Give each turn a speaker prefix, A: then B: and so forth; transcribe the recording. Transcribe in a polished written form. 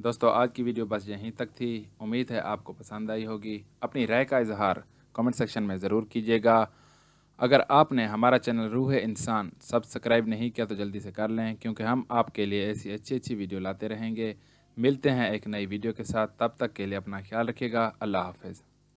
A: दोस्तों आज की वीडियो बस यहीं तक थी। उम्मीद है आपको पसंद आई होगी। अपनी राय का इजहार कमेंट सेक्शन में ज़रूर कीजिएगा। अगर आपने हमारा चैनल रूह इंसान सब्सक्राइब नहीं किया तो जल्दी से कर लें, क्योंकि हम आपके लिए ऐसी अच्छी अच्छी वीडियो लाते रहेंगे। मिलते हैं एक नई वीडियो के साथ, तब तक के लिए अपना ख्याल रखिएगा। अल्लाह हाफ़िज़।